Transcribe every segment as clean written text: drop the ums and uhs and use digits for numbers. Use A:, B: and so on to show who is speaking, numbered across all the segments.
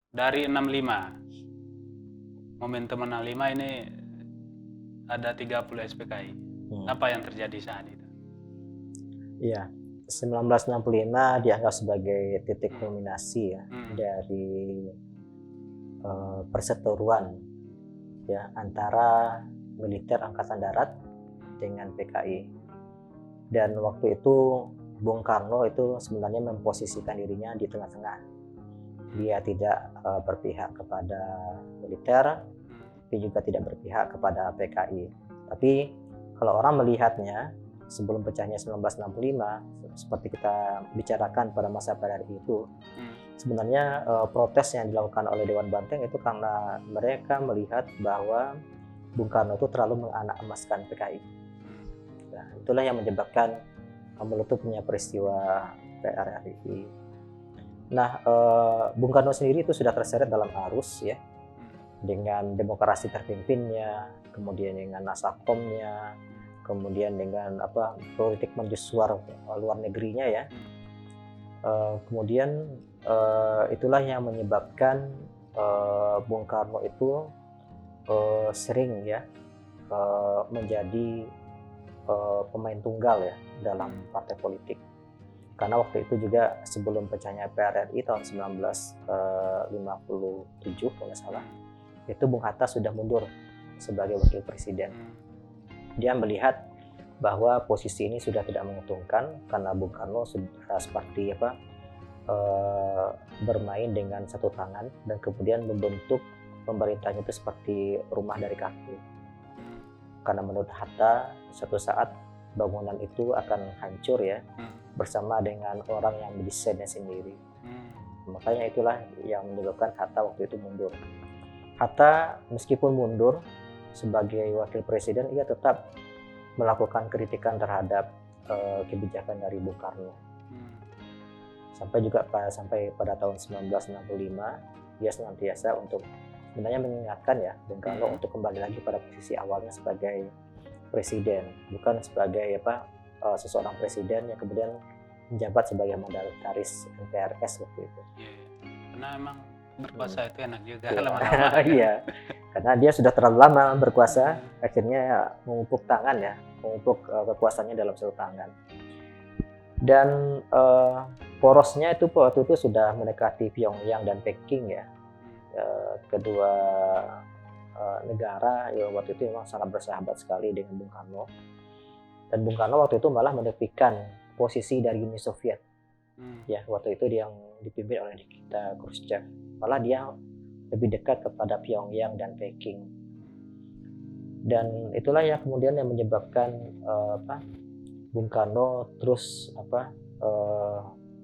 A: dari 65, momentum 65 ini ada 30 SPKI. Apa yang terjadi saat itu?
B: Iya, 1965 dianggap sebagai titik kulminasi ya dari perseteruan ya antara militer Angkatan Darat dengan PKI. Dan waktu itu Bung Karno itu sebenarnya memposisikan dirinya di tengah-tengah. Dia tidak berpihak kepada militer, tapi juga tidak berpihak kepada PKI. Tapi kalau orang melihatnya sebelum pecahnya 1965, seperti kita bicarakan pada masa PRRI itu, sebenarnya protes yang dilakukan oleh Dewan Banteng itu karena mereka melihat bahwa Bung Karno itu terlalu menganak-emaskan PKI. Nah, itulah yang menyebabkan meletupnya peristiwa PRRI. Nah, Bung Karno sendiri itu sudah terseret dalam arus ya, dengan demokrasi terpimpinnya, kemudian dengan nasakomnya, kemudian dengan politik mercusuar luar negerinya ya. Kemudian itulah yang menyebabkan Bung Karno itu sering ya menjadi pemain tunggal ya dalam partai politik. Karena waktu itu juga sebelum pecahnya PRRI tahun 1957 kalau nggak salah, itu Bung Hatta sudah mundur sebagai wakil presiden. Dia melihat bahwa posisi ini sudah tidak menguntungkan karena Bung Karno sudah seperti bermain dengan satu tangan dan kemudian membentuk pemerintahnya itu seperti rumah dari kaku. Karena menurut Hatta suatu saat bangunan itu akan hancur ya bersama dengan orang yang mendesainnya sendiri. Makanya itulah yang menyebabkan Hatta waktu itu mundur. Hatta meskipun mundur sebagai wakil presiden, ia tetap melakukan kritikan terhadap kebijakan dari Bung Karno. Sampai pada tahun 1965 dia senantiasa untuk sebenarnya mengingatkan ya Bung Karno untuk kembali lagi pada posisi awalnya sebagai presiden, bukan sebagai seseorang presiden yang kemudian menjabat sebagai mandataris MPRS waktu itu.
A: Karena emang berkuasa itu enak juga lama-lama.
B: Iya, karena dia sudah terlalu lama berkuasa, akhirnya mengumpuk tangan ya, mengumpuk kekuasaannya dalam satu tangan. Dan porosnya itu waktu itu sudah mendekati Pyongyang dan Peking ya. Kedua negara yang waktu itu memang sangat bersahabat sekali dengan Bung Karno. Dan Bung Karno waktu itu malah menepikan posisi dari Uni Soviet. Ya, waktu itu yang dipimpin oleh Nikita Khrushchev. Malah dia lebih dekat kepada Pyongyang dan Peking. Dan itulah yang kemudian yang menyebabkan Bung Karno terus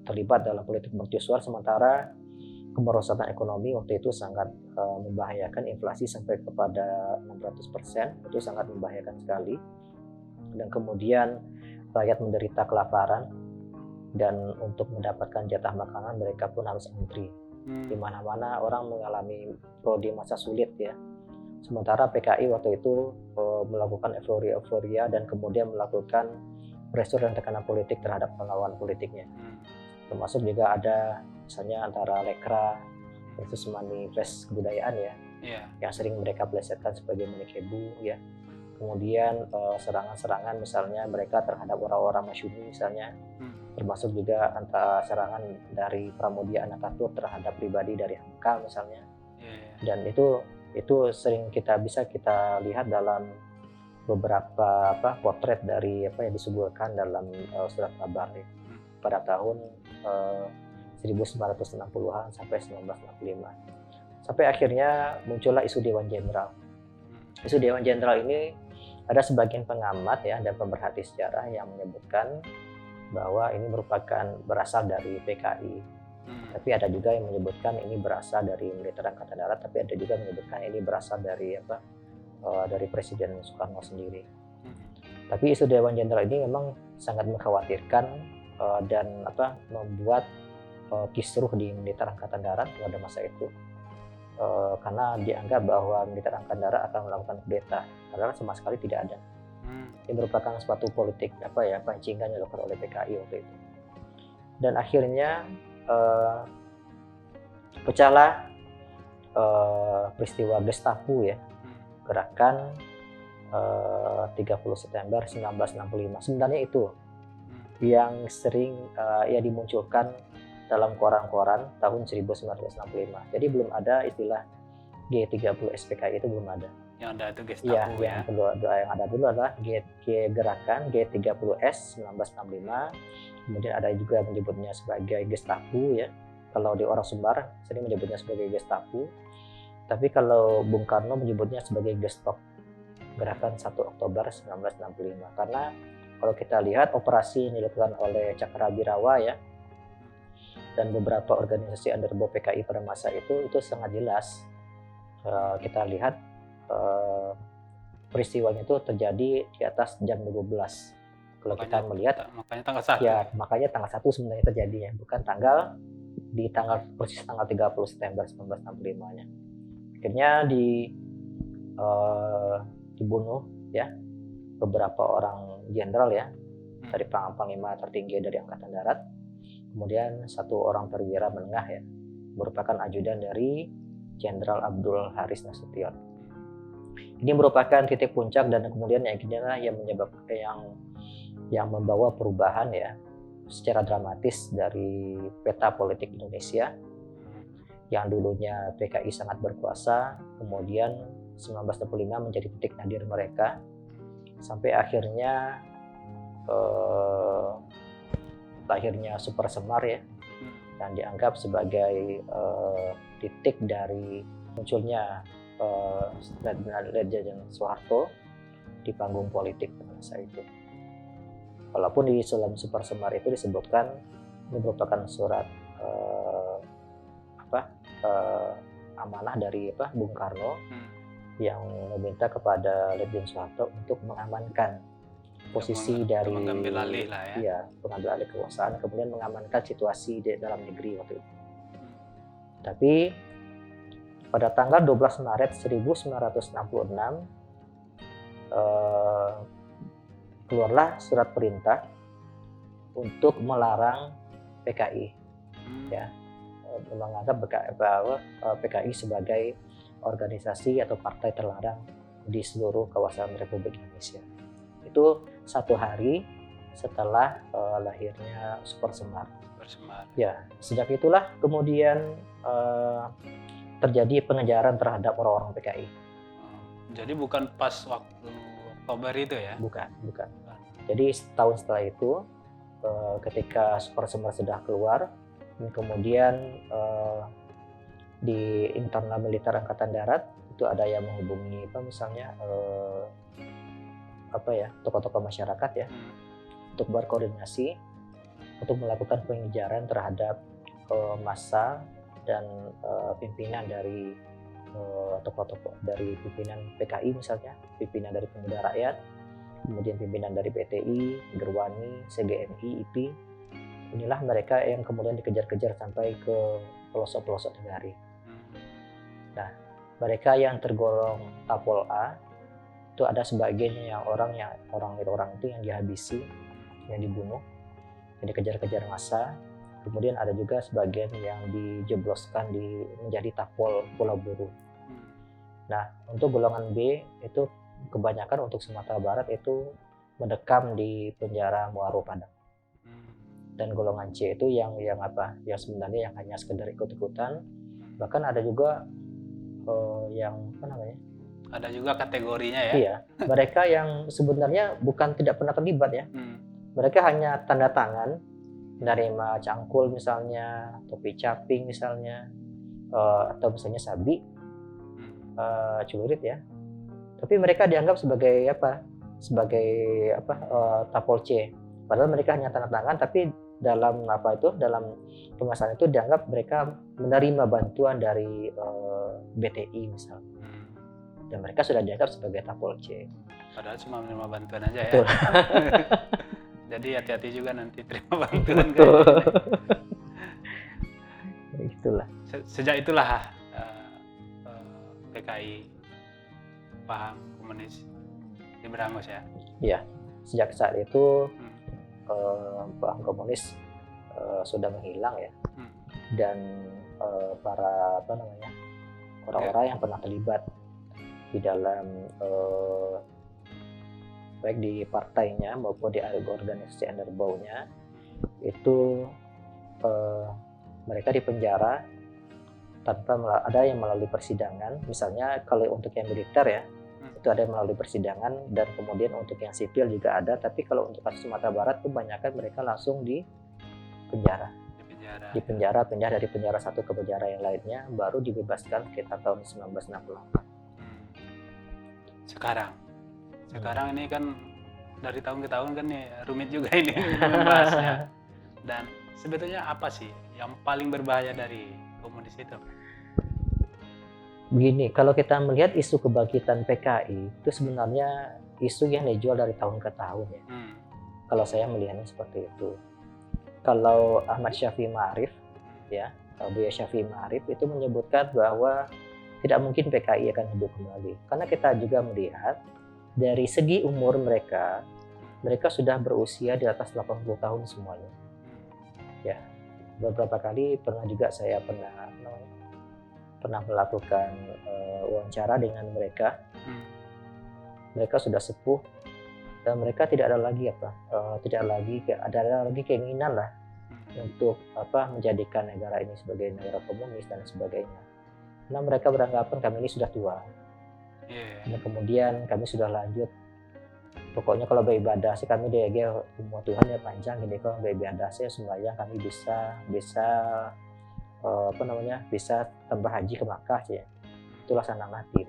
B: terlibat dalam politik mercusuar, sementara kemerosotan ekonomi waktu itu sangat membahayakan, inflasi sampai kepada 600%, itu sangat membahayakan sekali. Dan kemudian rakyat menderita kelaparan, dan untuk mendapatkan jatah makanan mereka pun harus antri. Di mana-mana orang mengalami prodi masa sulit ya. Sementara PKI waktu itu melakukan euforia dan kemudian melakukan pressure dan tekanan politik terhadap lawan politiknya. Termasuk juga ada misalnya antara Lekra versus manifest kebudayaan ya, yang sering mereka plesetkan sebagai Menikebu ya. Kemudian serangan-serangan misalnya mereka terhadap orang-orang Masyumi misalnya, termasuk juga antara serangan dari Pramudia Anantatur terhadap pribadi dari Hamka misalnya. Dan itu sering bisa kita lihat dalam beberapa potret dari yang disuguhkan dalam surat kabar ya, pada tahun 1960-an sampai 1965. Sampai akhirnya muncullah isu Dewan Jenderal. Isu Dewan Jenderal ini ada sebagian pengamat ya dan pemerhati sejarah yang menyebutkan bahwa ini berasal dari PKI. Tapi ada juga yang menyebutkan ini berasal dari militer Angkatan Darat, tapi ada juga yang menyebutkan ini berasal dari dari Presiden Soekarno sendiri. Tapi isu Dewan Jenderal ini memang sangat mengkhawatirkan dan membuat kisruh di militer Angkatan Darat pada masa itu. Karena dianggap bahwa militer Angkatan Darat akan melakukan kudeta, padahal sama sekali tidak ada. Ini merupakan suatu politik pancingan yang dilakukan oleh PKI waktu itu. Dan akhirnya pecahlah peristiwa Gestapo ya, gerakan 30 September 1965. Sebenarnya itu yang sering ya dimunculkan dalam koran-koran tahun 1965. Jadi belum ada istilah G30 SPKI, itu belum ada.
A: Yang ada itu
B: Iya,
A: Gestapo ya.
B: yang ada dulu adalah gerakan G30S 1965. Kemudian ada juga menyebutnya sebagai Gestapo ya. Kalau di orang Sumbar sering menyebutnya sebagai Gestapo. Tapi kalau Bung Karno menyebutnya sebagai Gestop, gerakan 1 Oktober 1965. Karena kalau kita lihat operasi yang dilakukan oleh Cakrabirawa ya, dan beberapa organisasi underbawah PKI pada masa itu sangat jelas. Kita lihat peristiwanya itu terjadi di atas jam 12. Kalau kita melihat,
A: makanya tanggal 1.
B: ya makanya tanggal 1 sebenarnya terjadinya, bukan persis tanggal 30 September 1965-nya. Akhirnya dibunuh ya beberapa orang jenderal ya, dari panglima tertinggi dari Angkatan Darat, kemudian 1 orang perwira menengah ya, merupakan ajudan dari Jenderal Abdul Haris Nasution. Ini merupakan titik puncak dan kemudian yang menyebabkan yang membawa perubahan ya secara dramatis dari peta politik Indonesia yang dulunya PKI sangat berkuasa, kemudian 1965 menjadi titik nadir mereka sampai akhirnya lahirnya Super Semar ya, dan dianggap sebagai titik dari munculnya Legend Soeharto di panggung politik pada masa itu. Walaupun di dalam Super Semar itu disebutkan ini merupakan surat amanah dari Bung Karno yang meminta kepada Legend Soeharto untuk mengamankan posisi dari
A: mengambil alih lah ya.
B: Iya, mengambil alih kekuasaan, kemudian mengamankan situasi di dalam negeri waktu itu. Tapi pada tanggal 12 Maret 1966 keluarlah surat perintah untuk melarang PKI ya, menganggap bahwa PKI sebagai organisasi atau partai terlarang di seluruh kawasan Republik Indonesia. Itu 1 hari setelah lahirnya Super Semar. Ya, sejak itulah kemudian terjadi pengejaran terhadap orang-orang PKI.
A: Jadi bukan pas waktu Oktober itu ya?
B: Bukan. Jadi setahun setelah itu, ketika Super Semar sudah keluar, dan kemudian di internal militer Angkatan Darat itu ada yang menghubungi misalnya tokoh-tokoh masyarakat ya, untuk berkoordinasi untuk melakukan pengejaran terhadap massa dan pimpinan dari tokoh-tokoh dari pimpinan PKI misalnya, pimpinan dari Pemuda Rakyat, kemudian pimpinan dari PTI, Gerwani, CGMI, IP. Inilah mereka yang kemudian dikejar-kejar sampai ke pelosok-pelosok negari. Nah, mereka yang tergolong Tapol A itu ada sebagian orang itu yang dihabisi, yang dibunuh, yang dikejar-kejar massa. Kemudian ada juga sebagian yang dijebloskan menjadi Tapol Pulau Buru. Nah, untuk golongan B itu kebanyakan untuk Sumatera Barat itu mendekam di penjara Muaro Padang. Dan golongan C itu yang sebenarnya yang hanya sekedar ikut-ikutan. Bahkan ada juga
A: ada juga kategorinya ya.
B: Iya, mereka yang sebenarnya bukan tidak pernah terlibat ya. Mereka hanya tanda tangan, menerima cangkul misalnya, topi caping misalnya, atau misalnya sabi, celurit ya. Tapi mereka dianggap sebagai Tapol C. Padahal mereka hanya tanda tangan, tapi dalam pengasahan itu dianggap mereka menerima bantuan dari BTI misalnya. Dan mereka sudah dianggap sebagai Tapol C.
A: Padahal cuma menerima bantuan aja.
B: Betul.
A: Ya. Jadi hati-hati juga nanti terima bantuan.
B: Itulah.
A: Sejak itulah PKI paham komunis diberangus ya.
B: Iya. Sejak saat itu paham komunis sudah menghilang ya. Dan para orang-orang yang pernah terlibat di dalam baik di partainya maupun di organisasi underbawnya itu mereka dipenjara tanpa ada yang melalui persidangan. Misalnya kalau untuk yang militer ya itu ada yang melalui persidangan, dan kemudian untuk yang sipil juga ada. Tapi kalau untuk kasus Sumatera Barat kebanyakan mereka langsung di penjara, pindah dari penjara satu ke penjara yang lainnya, baru dibebaskan sekitar tahun 1968.
A: Sekarang ini kan dari tahun ke tahun kan nih rumit juga ini membahasnya. Dan sebetulnya apa sih yang paling berbahaya dari komunis itu?
B: Begini, kalau kita melihat isu kebangkitan PKI itu sebenarnya isu yang dijual dari tahun ke tahun ya. Kalau saya melihatnya seperti itu. Kalau Ahmad Syafi'i Ma'arif ya, Buya Syafi'i Ma'arif itu menyebutkan bahwa tidak mungkin PKI akan hidup kembali. Karena kita juga melihat dari segi umur mereka sudah berusia di atas 80 tahun semuanya. Ya, beberapa kali pernah juga saya pernah melakukan wawancara dengan mereka. Mereka sudah sepuh dan mereka tidak ada lagi keinginan lah untuk menjadikan negara ini sebagai negara komunis dan sebagainya. Karena mereka beranggapan kami ini sudah tua. Dan kemudian kami sudah lanjut. Pokoknya kalau beribadah sih kami umur Tuhan ya panjang, jadi kalau beribadah sih sembahyang kami bisa tambah haji ke Makkah ya. Itulah sana mati.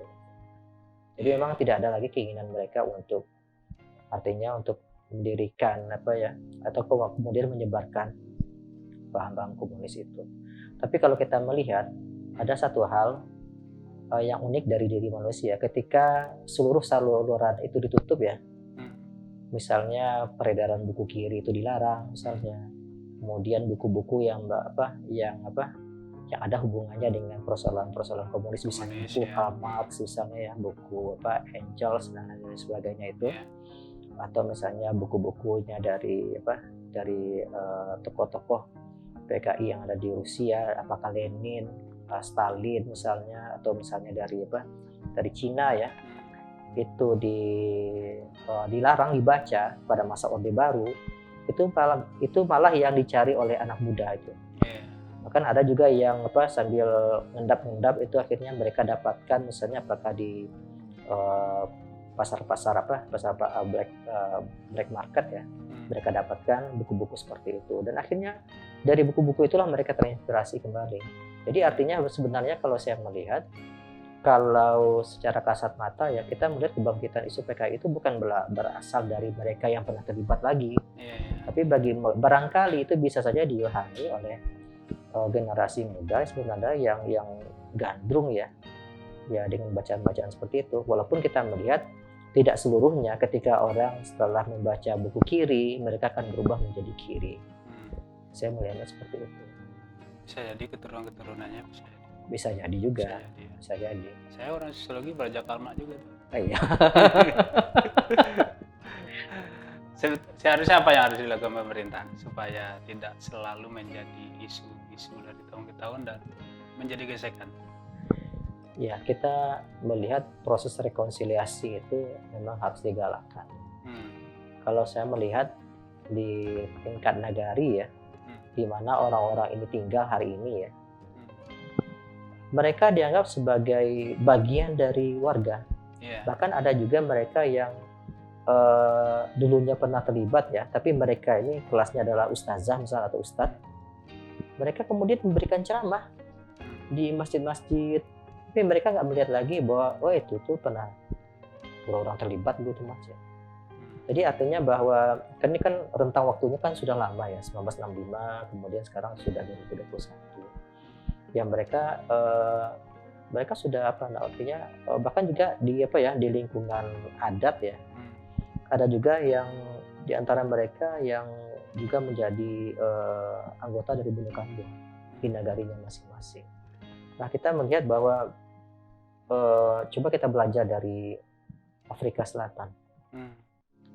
B: Jadi memang tidak ada lagi keinginan mereka untuk mendirikan atau kemudian menyebarkan paham-paham komunis itu. Tapi kalau kita melihat ada satu hal yang unik dari diri manusia ketika seluruh saluran itu ditutup ya. Misalnya peredaran buku kiri itu dilarang misalnya. Kemudian buku-buku yang ada hubungannya dengan persoalan komunis, misalnya buku Karl Marx misalnya ya, buku Engels dan lain sebagainya itu, atau misalnya buku-bukunya dari tokoh-tokoh PKI yang ada di Rusia, apakah Lenin, Stalin misalnya, atau misalnya dari Cina ya, itu dilarang dibaca pada masa Orde Baru. Itu malah yang dicari oleh anak muda itu. Bahkan ada juga yang sambil ngendap-ngendap itu akhirnya mereka dapatkan misalnya apakah di pasar black market ya, mereka dapatkan buku-buku seperti itu, dan akhirnya dari buku-buku itulah mereka terinspirasi kembali. Jadi artinya sebenarnya kalau saya melihat, kalau secara kasat mata ya kita melihat kebangkitan isu PKI itu bukan berasal dari mereka yang pernah terlibat lagi, tapi barangkali itu bisa saja diilhami oleh generasi muda sebenarnya yang gandrung ya dengan bacaan-bacaan seperti itu. Walaupun kita melihat tidak seluruhnya ketika orang setelah membaca buku kiri mereka akan berubah menjadi kiri. Saya melihatnya seperti itu.
A: Bisa jadi keturunan-keturunannya
B: bisa jadi juga. Bisa jadi.
A: Saya orang sosiologi belajar Karl Marx juga.
B: Iya.
A: Seharusnya apa yang harus dilakukan pemerintah supaya tidak selalu menjadi isu-isu dari tahun ke tahun dan menjadi gesekan?
B: Ya, kita melihat proses rekonsiliasi itu memang harus digalakkan. Kalau saya melihat di tingkat nagari ya, di mana orang-orang ini tinggal hari ini ya, mereka dianggap sebagai bagian dari warga. Bahkan ada juga mereka yang dulunya pernah terlibat ya, tapi mereka ini kelasnya adalah ustazah misalnya atau ustadz. Mereka kemudian memberikan ceramah di masjid-masjid, tapi mereka nggak melihat lagi bahwa itu tuh pernah orang terlibat dulu tuh mas ya. Jadi artinya bahwa ini kan rentang waktunya kan sudah lama ya, 1965, kemudian sekarang sudah 2021. Ya mereka sudah artinya bahkan juga di lingkungan adat ya. Ada juga yang di antara mereka yang juga menjadi anggota dari Benu Kambung di nagarinya masing-masing. Nah kita melihat bahwa coba kita belajar dari Afrika Selatan.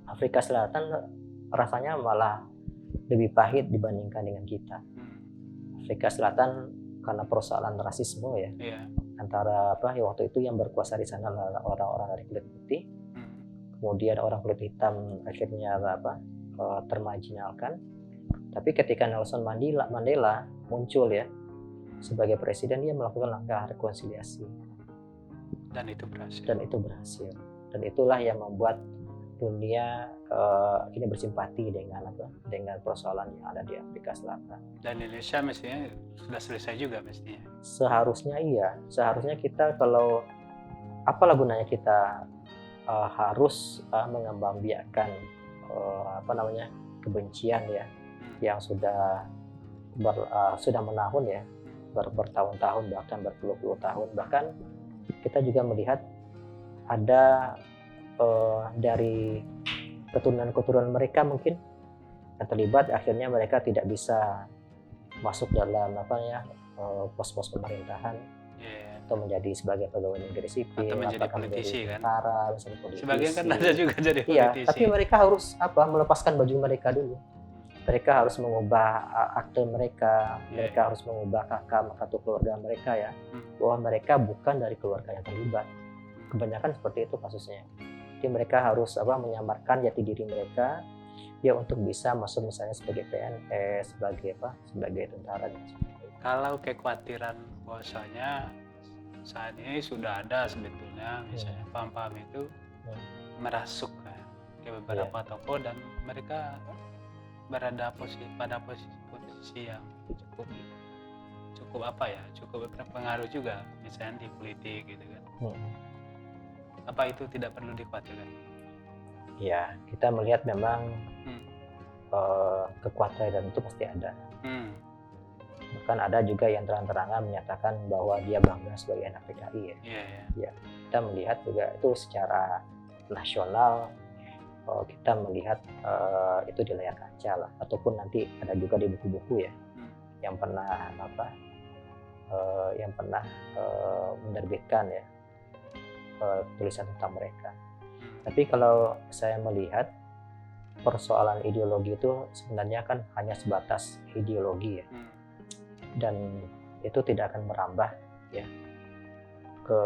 B: Afrika Selatan rasanya malah lebih pahit dibandingkan dengan kita. Afrika Selatan karena persoalan rasisme ya. antara apa ya, waktu itu yang berkuasa di sana adalah orang-orang dari kulit putih, kemudian orang kulit hitam akhirnya termarginalkan. Tapi ketika Nelson Mandela muncul ya sebagai presiden, dia melakukan langkah rekonsiliasi
A: Dan itu berhasil.
B: dan itulah yang membuat dunia ini bersimpati dengan persoalan yang ada di Afrika Selatan.
A: Dan Indonesia mestinya sudah selesai juga mestinya.
B: Seharusnya kita, kalau apalah gunanya kita harus mengembangbiakkan kebencian ya yang sudah menahun ya, bertahun-tahun, bahkan berpuluh-puluh tahun. Bahkan kita juga melihat ada dari keturunan mereka mungkin yang terlibat, akhirnya mereka tidak bisa masuk dalam pos-pos pemerintahan, atau menjadi sebagai pegawai negeri sipil,
A: atau menjadi politisi kan.
B: Tentara, misalnya politisi.
A: Sebagian kan ada juga jadi politisi.
B: Iya, tapi mereka harus melepaskan baju mereka dulu. Mereka harus mengubah akte mereka, mereka harus mengubah kartu keluarga mereka ya, bahwa mereka bukan dari keluarga yang terlibat. Kebanyakan seperti itu kasusnya. Jadi mereka harus menyamarkan jati diri mereka ya untuk bisa masuk misalnya sebagai PNS, sebagai tentara dan sebagainya.
A: Kalau kekhawatiran bahwasanya saat ini sudah ada sebetulnya misalnya paham-paham itu merasuk ke beberapa tokoh dan mereka berada pada posisi yang cukup berpengaruh juga misalnya di politik gitu kan. Apa itu tidak perlu dikhawatirkan?
B: Ya, kita melihat memang kekhawatiran itu pasti ada. Bahkan ada juga yang terang-terangan menyatakan bahwa dia bangga sebagai anak PKI ya. Ya, kita melihat juga itu secara nasional, kita melihat itu di layar kaca lah, ataupun nanti ada juga di buku-buku ya yang pernah menerbitkan ya tulisan tentang mereka. Tapi kalau saya melihat persoalan ideologi itu sebenarnya kan hanya sebatas ideologi ya, dan itu tidak akan merambah ya ke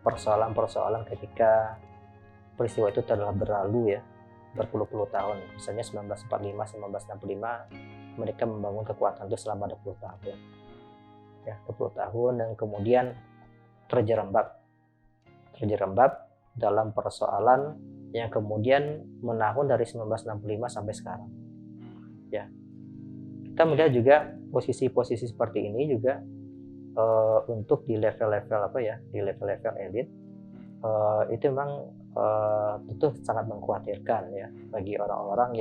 B: persoalan-persoalan ketika peristiwa itu telah berlalu ya berpuluh-puluh tahun. Misalnya 1945, 1965 mereka membangun kekuatan itu selama 20 tahun ya, 20 tahun, dan kemudian terjerembab dalam persoalan yang kemudian menahun dari 1965 sampai sekarang ya. Kita melihat juga posisi-posisi seperti ini juga untuk di level-level elit itu memang tentu sangat mengkhawatirkan ya bagi orang-orang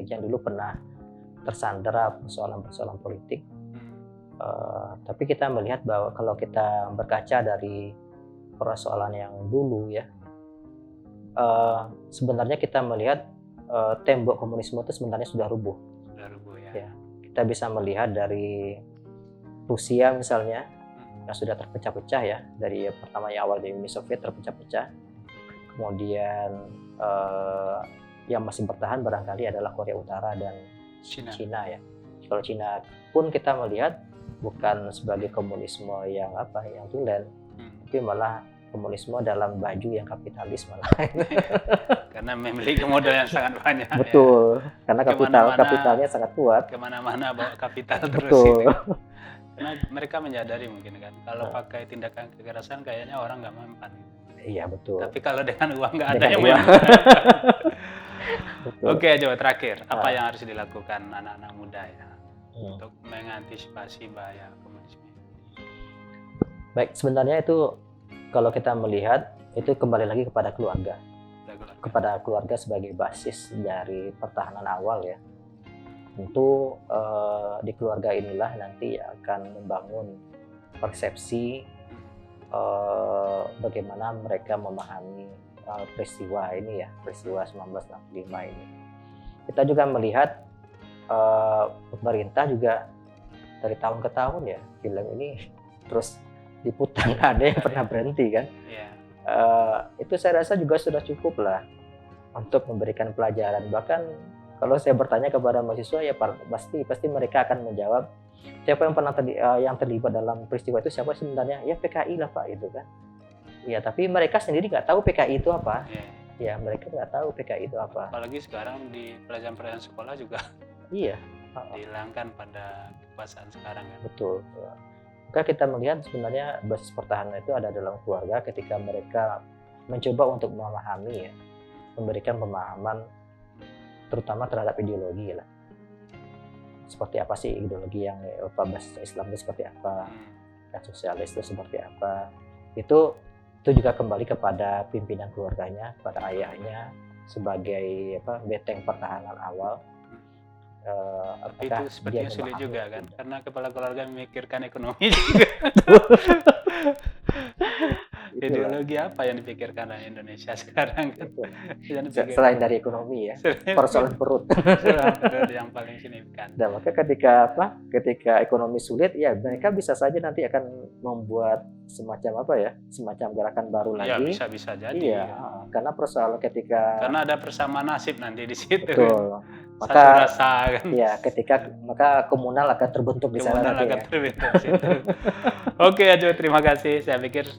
B: yang dulu pernah tersandera persoalan-persoalan politik. Tapi kita melihat bahwa kalau kita berkaca dari persoalan yang dulu ya, sebenarnya kita melihat tembok komunisme itu sebenarnya sudah rubuh ya. Kita bisa melihat dari Rusia misalnya yang sudah terpecah-pecah ya, dari pertamanya awal dari Uni Soviet terpecah-pecah, kemudian yang masih bertahan barangkali adalah Korea Utara dan Cina ya. Kalau Cina pun kita melihat bukan sebagai komunisme yang tulen, tapi malah komunisme dalam baju yang kapitalis malah.
A: Karena memiliki modal yang sangat banyak.
B: Betul, ya. Karena kapitalnya sangat kuat.
A: Kemana-mana bawa kapital terus.
B: Betul.
A: Gitu. Karena mereka menyadari mungkin kan, kalau pakai tindakan kekerasan kayaknya orang nggak mempan.
B: Iya betul.
A: Tapi kalau dengan uang nggak ada yang mempan. Oke, coba terakhir, apa yang harus dilakukan anak-anak muda ya untuk mengantisipasi bahaya komunisme?
B: Baik, sebenarnya itu kalau kita melihat itu kembali lagi kepada keluarga sebagai basis dari pertahanan awal ya. Tentu di keluarga inilah nanti akan membangun persepsi bagaimana mereka memahami peristiwa ini ya, peristiwa 1965 ini. Kita juga melihat pemerintah juga dari tahun ke tahun ya, film ini terus diputar, nggak ada yang pernah berhenti kan. Itu saya rasa juga sudah cukup lah untuk memberikan pelajaran. Bahkan kalau saya bertanya kepada mahasiswa ya pasti mereka akan menjawab Siapa yang pernah yang terlibat dalam peristiwa itu siapa sebenarnya? Ya PKI lah Pak, gitu kan. Ya tapi mereka sendiri nggak tahu PKI itu apa.
A: Iya.
B: Ya mereka nggak tahu PKI itu apa.
A: Apalagi sekarang di pelajaran-pelajaran sekolah juga
B: Iya.
A: dihilangkan pada kekuasaan sekarang kan.
B: Betul. Maka kita melihat sebenarnya basis pertahanan itu ada dalam keluarga ketika mereka mencoba untuk memahami ya, memberikan pemahaman terutama terhadap ideologi lah. Seperti apa sih ideologi yang basis Islam itu seperti apa, dan sosialis itu seperti apa. Itu juga kembali kepada pimpinan keluarganya, pada ayahnya sebagai benteng pertahanan awal.
A: Tapi itu sepertinya sulit juga kan, karena kepala keluarga memikirkan ekonomi juga. Ideologi apa yang dipikirkan oleh Indonesia sekarang kan?
B: Selain dari ekonomi ya, persoalan perut.
A: Yang paling signifikan.
B: Dan maka ketika ekonomi sulit, ya mereka bisa saja nanti akan membuat semacam semacam gerakan baru lagi.
A: Ya bisa jadi.
B: Iya, karena persoalan
A: karena ada persamaan nasib nanti di situ.
B: Betul.
A: Maka satu rasa kan.
B: Ya, maka komunal akan terbentuk di sana nanti.
A: Terbentuk di situ. Oke, Ajo, terima kasih. Saya pikir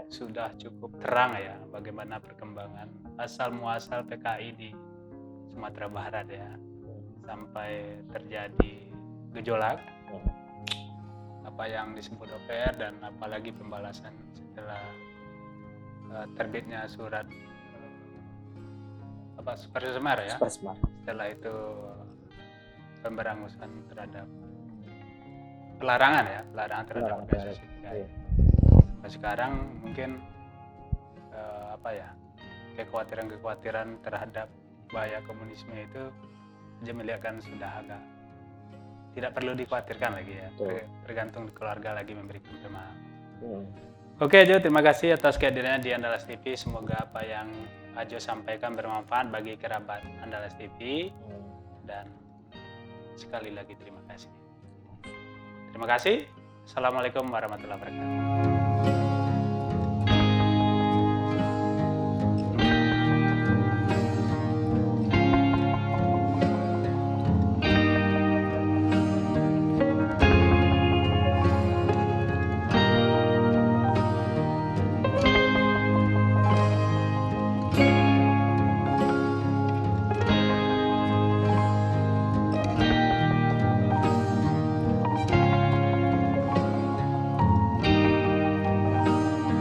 A: sudah cukup terang ya bagaimana perkembangan asal muasal PKI di Sumatera Barat ya, sampai terjadi gejolak, apa yang disebut OPR dan apalagi pembalasan setelah terbitnya surat Supersemar ya. Setelah itu pemberangusan terhadap pelarangan terhadap organisasi PKI. Nah, sekarang mungkin kekhawatiran terhadap bahaya komunisme itu melihatkan sudah agak tidak perlu dikhawatirkan lagi ya. Tergantung keluarga lagi memberikan pemahaman. Oke Ajo, terima kasih atas kehadirannya di Andalas TV. Semoga apa yang Ajo sampaikan bermanfaat bagi kerabat Andalas TV. Dan sekali lagi terima kasih. Terima kasih. Assalamualaikum warahmatullahi wabarakatuh.